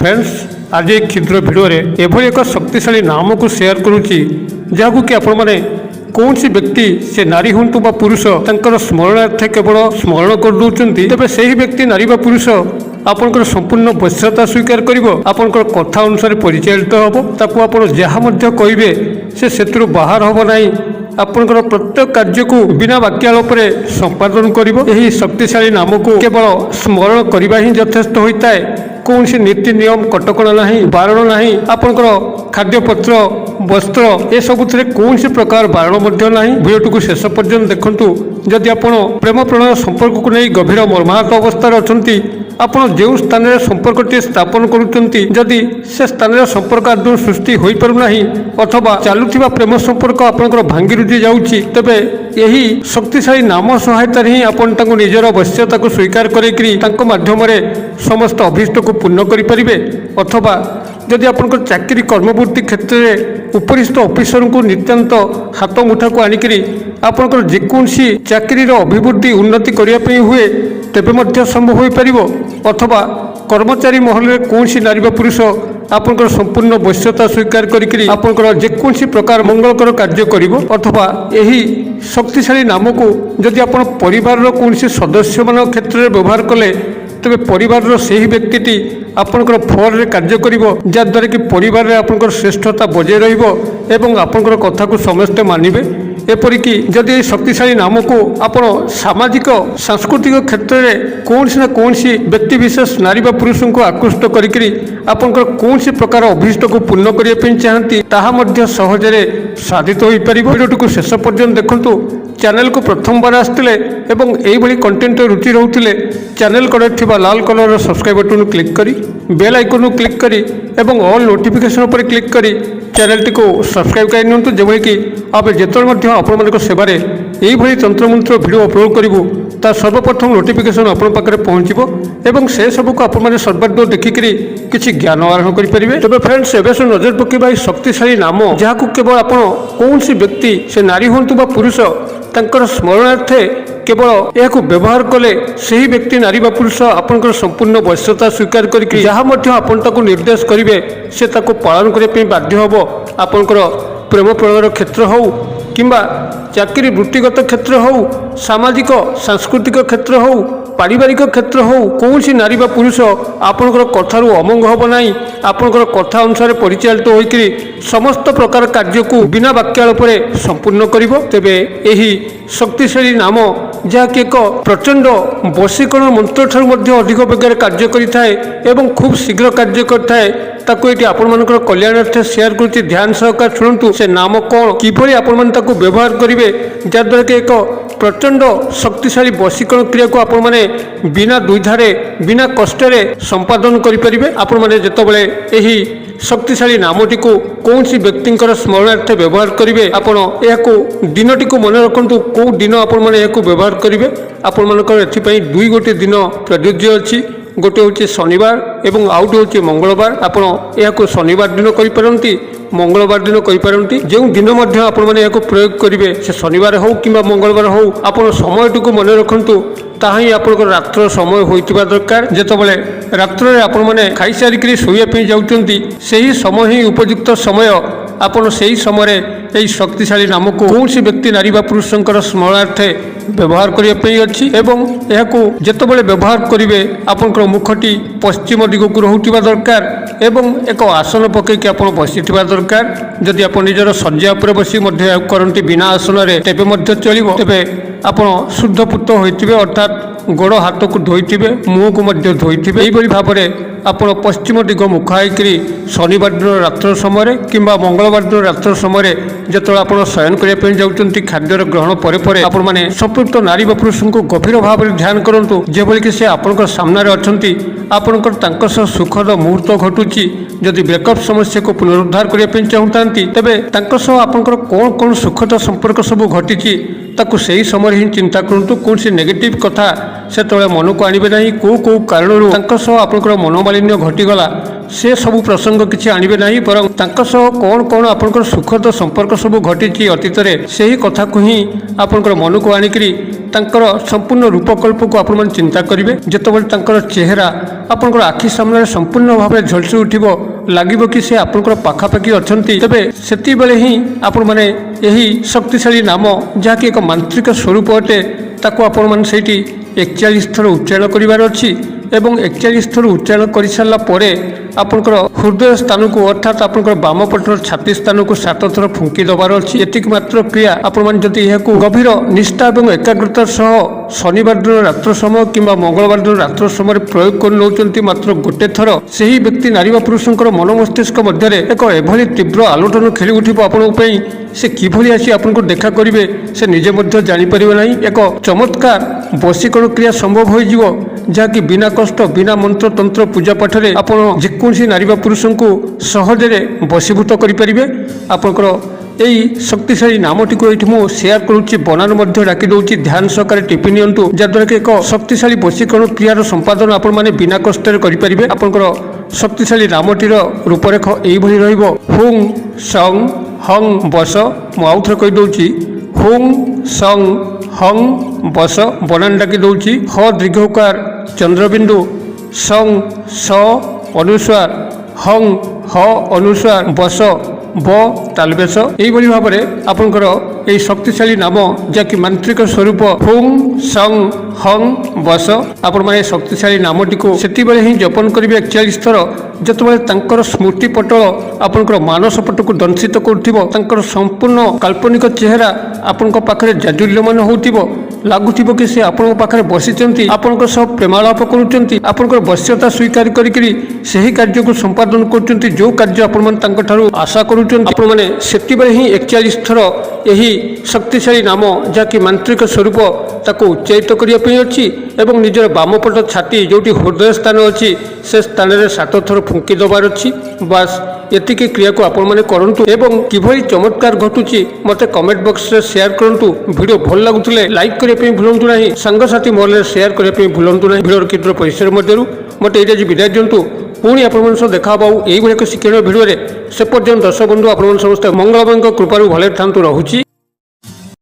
Friends आज एक क्षुद्र भिडियो एभली एक शक्तिशाली नाम को शेयर करुच्ची जहाँ कि आपण मैंने कौन सी व्यक्ति से नारी हूँ बा पुरुष तांकर स्मरणार्थे केवल स्मरण कर दौरान तेज से ही व्यक्ति नारी बा पुरुष आपंकर संपूर्ण वश्यता स्वीकार कर कथा अनुसार परिचालित हम ताकू आप जहाँ कहे से बाहर हम ना आपंकर प्रत्येक कार्य को बिना वाक्यालोप संपादन कर शक्तिशाली नाम को केवल स्मरण करने ही यथेष्ट होता है। कौन सी नीति नियम कटकणा ना बारण ना आपंकर खाद्यपत्र वस्त्र ए सबुथे कौन सी प्रकार बारण ना भिडियो को शेष पर्यंत देखूँ। जदि आप प्रेम प्रणय संपर्क को नहीं गभीर मर्माहत अवस्था अच्छा आपण जो स्थान में संपर्क स्थापन करुँच से स्थान में संपर्क आदौ सृष्टि हो पारना अथवा चलुवा प्रेम संपर्क आपंकर भांगी रुझी जाऊँगी तेबे यही शक्तिशाली नाम सहायतार ही आपण निजर आवश्यकता को स्वीकार कर माध्यम समस्त अभीष्ट को पूर्ण करें अथवा जदि आपंकर चाकरी कर्मवृत्ति क्षेत्र में उपरिस्थ ऑफिसर को नितांत हाथ मुठा को आणिक आपंकर जेकोसी चाकरी अभिवृद्धि उन्नति करने हुए तेबे संभव हो पार अथवा कर्मचारी महल में कौन सी नारी पुरुष आपंकर संपूर्ण वश्यता स्वीकार कर जेकोसी प्रकार मंगलकर कार्य करिवो अथवा यही शक्तिशाली नाम को जदि आप परिवार कौन सदस्य मान क्षेत्र में व्यवहार कले तेरे परिवार से ही व्यक्ति आपंकर फल रे कार्य करिवो जद्वारा कि परिवार रे आपंकर श्रेष्ठता बजाय रहिबो एवं आपंकर कथा को समस्ते मानिबे। एपरिकी जदि शक्तिशाली नाम को आपण सामाजिक सांस्कृतिक क्षेत्र में कौन ना कौन व्यक्ति विशेष नारी बा पुरुष को आकृष्ट करी आपंकर कौन सी प्रकार अभीष्ट को पूर्ण करने चाहती ताहा सहजरे साधित हो पार। भिडियो को शेष पर्यंत देखूँ। चैनल को प्रथम बार आसते यही कंटेंट रुचि रोते चैनल कड़े थिबा लाल कलर सब्सक्राइब बटन क्लिक करी बेल आइकन क्लिक करी एवं ऑल नोटिफिकेशन पर क्लिक करी चैनल टी को सब्सक्राइब कर जब कि आप जिते आपण सेवारे यही तंत्रमंत्र भिडियो अपलोड करूँ ता सर्वप्रथम नोटिफिकेशन आपण पाखे पहुँचो एवं से सब को आप सर्वाधिक देखिकी किसी ज्ञान आहरण करेंगे। तबे फ्रेंड्स एवं से नजर पकड़ा शक्तिशाली नाम जहाँ को केवल आप कौन सी व्यक्ति से नारी हूँ बा पुरुष तांकर स्मरणार्थे केवल यह व्यवहार कले से ही व्यक्ति नारी बा पुरुष आपंकर संपूर्ण वश्यता स्वीकार कर जहाँ आपन निर्देश करेंगे से पालन करने बाध्य हम आपंकर प्रेम प्रणयर क्षेत्र हो किंबा चाकरी वृत्तिगत क्षेत्र हो सामाजिक सांस्कृतिक क्षेत्र हो पारिवारिक क्षेत्र हो कौन सी नारी बा पुरुष आपंकर कथार अमंग हम ना आपंकर कथा अनुसार परिचालित होकर समस्त प्रकार कार्य को बिना वाक्यालोप संपूर्ण करिवो। तेबे यही शक्तिशाली नाम जहाँकि एक प्रचंड वशीकरण मंत्र ठार अधिक बेगर कार्य करें खूब शीघ्र कार्य करते आपंकर कल्याणार्थे शेयर कर ध्यान सहकार शुणु से नाम कौन किभली आपण व्यवहार करेंगे जद्वारा कि एक प्रचंड शक्तिशाली वशीकरण क्रिया को आपण मैंने बिना दुविधारे बिना कष्टे संपादन करेंगे। आपण मैंने जितेबाला यही शक्तिशाली नामटी को कौन सी व्यक्ति स्मरणार्थे व्यवहार करेंगे आपण दिनटी को मन रखु कौ दिन आपण मैंने व्यवहार करेंगे। आपण मानकर एथि दुई गोटे दिन प्रযোज्य अच्छी गोटे हूँ शनिवार एवं आउ गोटे हूँ मंगलवार आपण यह शनिवार दिन करें मंगलवार दिन करें जो दिन आपने प्रयोग करेंगे से शनिवार हो कि मंगलवार हो आप समय को मन रखु ताही आप रात्र समय होता दरकार जितेबाला रात्र आपण मैंने खाई सारिक शोवाई जाऊँगी से ही समय ही उपयुक्त समय आपन से ही समय यही शक्तिशाली नाम को कौन सी व्यक्ति नारी बा पुरुषंकर स्मरणार्थे व्यवहार करने अच्छी एवं यह जितेबाला व्यवहार करेंगे आपंकर मुखटी पश्चिम दिग को रोकवा दरकार एवं एक आसन पकईकि आप बसी दरकार। जदि आप निजर शज्या उपर बसी करती बिना आसन तेबे चलो तेबे आप शुद्धपूत होते अर्थात गोड़ हाथ को धोते मुह को धोते यही भाव में आप पश्चिम दिग मुखाई शनिवार दिन रात्र समय कि मंगलवार दिन रात्र समय जो आप शयन करने जाऊँगी खाद्यर ग्रहण पर आपण मैंने संपृक्त नारी व पुरुष को गभीर भाव में ध्यान करूँ जो कि से आपण सामने अच्छा आपंकर सुखद मुहूर्त घटुची जदि ब्रेकअप समस्या को पुनरुद्धार करने चाहूँगी तेरे आपंकर कौन कौन सुखद संपर्क सब घटी ताकू से ही समय ही चिंता करूँ कौन सी नेगेटिव कथा से मन को आणवे ना कौ कारण आपंकर मनोमालिन्य घटीगला से सबू प्रसंग किसी आणवे ना बर कौन कौन आपंकर सुखद संपर्क सब घटी अतीत से ही कथा को ही आपंकर मन को आणिक ତାଙ୍କର ସମ୍ପୂର୍ଣ୍ଣ ରୂପକଳ୍ପକୁ ଆପଣମାନେ ଚିନ୍ତା କରିବେ। ଯେତେବେଳେ ତାଙ୍କର ଚେହେରା ଆପଣଙ୍କର ଆଖି ସାମ୍ନାରେ ସମ୍ପୂର୍ଣ୍ଣ ଭାବରେ ଝଲସି ଉଠିବ, ଲାଗିବ କି ସେ ଆପଣଙ୍କର ପାଖାପାଖି ଅଛନ୍ତି, ତେବେ ସେତିକିବେଳେ ହିଁ ଆପଣମାନେ ଏହି ଶକ୍ତିଶାଳୀ ନାମ ଯାହାକି ଏକ ମାନ୍ତ୍ରିକ ସ୍ୱରୂପ ଅଟେ ତାକୁ ଆପଣମାନେ ସେଇଠି 41 ଥର ଉଚ୍ଚାରଣ କରିବାର ଅଛି ଏବଂ 41 ଥର ଉଚ୍ଚାରଣ କରିସାରିଲା ପରେ ଆପଣଙ୍କର ହୃଦୟ ସ୍ଥାନକୁ ଅର୍ଥାତ୍ ଆପଣଙ୍କର ବାମ ପଟର ଛାତି ସ୍ଥାନକୁ 7 ଥର ଫୁଙ୍କି ଦେବାର ଅଛି। ଏତିକି ମାତ୍ର କ୍ରିୟା ଆପଣମାନେ ଯଦି ଏହାକୁ ଗଭୀର ନିଷ୍ଠା ଏବଂ ଏକାଗ୍ରତାର ସହ ଶନିବାର ଦିନ ରାତ୍ର ସମୟ କିମ୍ବା ମଙ୍ଗଳବାର ଦିନ ରାତ୍ର ସମୟରେ ପ୍ରୟୋଗ କରି ନେଉଛନ୍ତି ମାତ୍ର ଗୋଟେ ଥର, ସେହି ବ୍ୟକ୍ତି ନାରୀ ବା ପୁରୁଷଙ୍କର ମନ ମସ୍ତିଷ୍କ ମଧ୍ୟରେ ଏକ ଏଭଳି ତୀବ୍ର ଆଲୋଡ଼ନ ଖେଳି ଉଠିବ ଆପଣଙ୍କ ପାଇଁ, ସେ କିଭଳି ଆସି ଆପଣଙ୍କୁ ଦେଖା କରିବେ ସେ ନିଜେ ମଧ୍ୟ ଜାଣିପାରିବେ ନାହିଁ। ଏକ ଚମତ୍କାର ବଶୀକରଣ କ୍ରିୟା ସମ୍ଭବ ହୋଇଯିବ, ଯାହାକି ବିନା କଷ୍ଟ ବିନା ମନ୍ତ୍ର ତନ୍ତ୍ର ପୂଜା ପାଠରେ ଆପଣ ଯେକୌଣସି ନାରୀ ବା ପୁରୁଷଙ୍କୁ ସହଜରେ ବଶୀଭୂତ କରିପାରିବେ। ଆପଣଙ୍କର ଏହି ଶକ୍ତିଶାଳୀ ନାମଟିକୁ ଏଇଠି ମୁଁ ସେୟାର କରୁଛି, ବନାନ ମଧ୍ୟ ଡାକି ଦେଉଛି, ଧ୍ୟାନ ସହକାରେ ଟିପି ନିଅନ୍ତୁ, ଯାହାଦ୍ୱାରା କି ଏକ ଶକ୍ତିଶାଳୀ ବଶୀକରଣ କ୍ରିୟାର ସମ୍ପାଦନ ଆପଣମାନେ ବିନା କଷ୍ଟରେ କରିପାରିବେ। ଆପଣଙ୍କର ଶକ୍ତିଶାଳୀ ନାମଟିର ରୂପରେଖ ଏଇଭଳି ରହିବ, ହୁଂ ସଂ ହଂ ବସ। ମୁଁ ଆଉଥରେ କହିଦେଉଛି, ହୁଂ ସଂ ହଂ ବସ। ବନାନ ଡାକି ଦେଉଛି, ହ ଦୀର୍ଘକାର ଚନ୍ଦ୍ରବିନ୍ଦୁ, ସଂ ସ ଅନୁସ୍ୱାର, ହଂ ହ ଅନୁସ୍ୱାର, ବସ ବ ତାଲବେଶ। ଏଇଭଳି ଭାବରେ ଆପଣଙ୍କର ଏହି ଶକ୍ତିଶାଳୀ ନାମ ଯାହାକି ମାନ୍ତ୍ରିକ ସ୍ୱରୂପ ହୁଂ ସଂ ହଂ ବସ, ଆପଣମାନେ ଏହି ଶକ୍ତିଶାଳୀ ନାମଟିକୁ ସେତେବେଳେ ହିଁ ଜପନ କରିବେ 41 ଥର ଯେତେବେଳେ ତାଙ୍କର ସ୍ମୃତି ପଟଳ ଆପଣଙ୍କର ମାନସ ପଟକୁ ଦଂଶିତ କରୁଥିବ, ତାଙ୍କର ସମ୍ପୂର୍ଣ୍ଣ କାଳ୍ପନିକ ଚେହେରା ଆପଣଙ୍କ ପାଖରେ ଜାଜୁଲ୍ୟମାନ ହେଉଥିବ, ଲାଗୁଥିବ କି ସେ ଆପଣଙ୍କ ପାଖରେ ବସିଛନ୍ତି, ଆପଣଙ୍କ ସହ ପ୍ରେମାଳାପ କରୁଛନ୍ତି, ଆପଣଙ୍କର ବଶ୍ୟତା ସ୍ୱୀକାର କରିକିରି ସେହି କାର୍ଯ୍ୟକୁ ସମ୍ପାଦନ କରୁଛନ୍ତି ଯେଉଁ କାର୍ଯ୍ୟ ଆପଣମାନେ ତାଙ୍କଠାରୁ ଆଶା କରୁଛନ୍ତି। ଆପଣମାନେ ସେତେବେଳେ ହିଁ 41 ଥର ଏହି ଶକ୍ତିଶାଳୀ ନାମ ଯାହାକି ମାନ୍ତ୍ରିକ ସ୍ୱରୂପ ତାକୁ ଉଚ୍ଚାରିତ କରିବା ପାଇଁ ଅଛି ଏବଂ ନିଜର ବାମପଟ ଛାତି ଯେଉଁଠି ହୃଦୟ ସ୍ଥାନ ଅଛି ସେ ସ୍ଥାନରେ 7 ଥର ଫୁଙ୍କି ଦେବାର ଅଛି। ବାସ୍ ଏତିକି କ୍ରିୟାକୁ ଆପଣମାନେ କରନ୍ତୁ ଏବଂ କିଭଳି ଚମତ୍କାର ଘଟୁଛି ମୋତେ କମେଣ୍ଟ ବକ୍ସରେ ସେୟାର କରନ୍ତୁ। ଭିଡ଼ିଓ ଭଲ ଲାଗୁଥିଲେ ଲାଇକ୍ କରିବା ପାଇଁ ଭୁଲନ୍ତୁ ନାହିଁ, ସାଙ୍ଗସାଥି ମହଲରେ ସେୟାର କରିବା ପାଇଁ ଭୁଲନ୍ତୁ ନାହିଁ। ଭିଡ଼ିଓର କ୍ଷୁଦ୍ର ପରିସର ମଧ୍ୟରୁ ମୋତେ ଏଇଟା ଆଜି ବିଦାୟ ଦିଅନ୍ତୁ। ପୁଣି ଆପଣମାନଙ୍କ ସହ ଦେଖା ହେବ ଏଇଭଳି ଏକ ଶିକ୍ଷଣୀୟ ଭିଡ଼ିଓରେ। ସେ ପର୍ଯ୍ୟନ୍ତ ଦର୍ଶକ ବନ୍ଧୁ ଆପଣମାନେ ସମସ୍ତେ ମଙ୍ଗଳମୟଙ୍କ କୃପାରୁ ଭଲରେ ଥାନ୍ତୁ। ରହୁଛି।